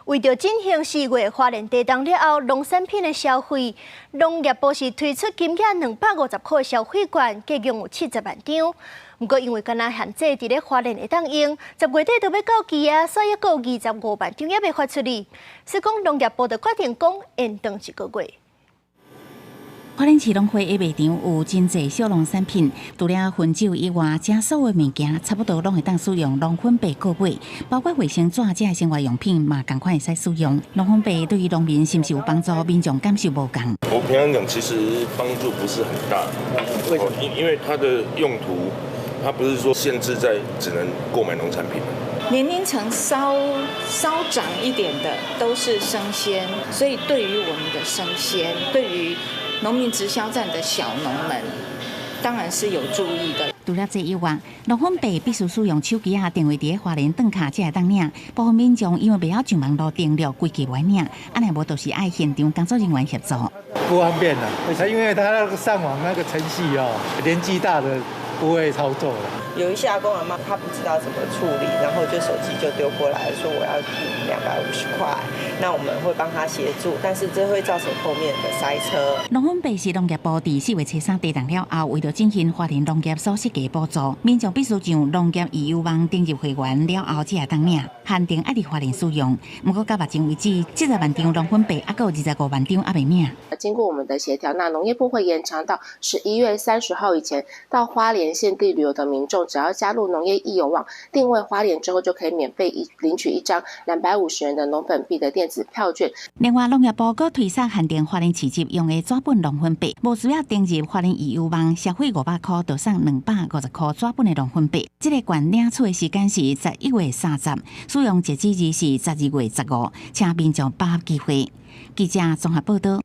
为着进行4月花莲地冬了后农产品的消费，农业部是推出金额250块的消费券，计共有70万张。不过因为敢若限制伫咧花莲会当用，10月底就要到期啊，所以还有25万张也未发出去。所以讲农业部就决定讲延长1个月。 花莲市农会的卖场有真侪小农产品，除了薰酒以外，正所有的物件差不多拢会当使用农分白购买，包括卫生纸这生活用品嘛，同款会使使用。农分白对于农民是不是有帮助？民众感受无同。我平常讲，其实帮助不是很大，因为它的用途，它不是说限制在只能购买农产品。 年龄层稍长一点的都是生鲜，所以对于我们的生鲜，对于农民直销站的小农们，当然是有注意的。除了这以外，农分白必须使用手机啊、电话伫花莲登卡才会当领。部分民众因为袂晓上网络登录，规矩袂领，安尼无就是爱现场工作人员协助。不方便了，因为他那个上网那个程序哦，年纪大的不会操作了。 有一些阿公阿妈他不知道怎么处理，然后就手机就丢过来说我要250块，那我们会帮他协助，但是这会造成后面的塞车。农分白是农业部伫4月初3地动了后，为了进行花莲农业所设计补助，民众必须上农业易优网登入会员了后才会当领，限定爱伫花莲使用。不过到目前为止，70万张农分白，还有25万张还未领。经过我们的协调，那农业部会延长到11月30号以前，到花莲县地旅游的民众。 只要加入农业易游网定位花莲之后，就可以免费领取1张250元的农本币的电子票券。另外，农业部阁推出限定花莲市集用的纸本农分币，无需要登入花莲易游网，消费500块就送250块纸本的农分币。这个券领取的时间是11月30，使用截止日是12月15，请民众把握机会。记者综合报道。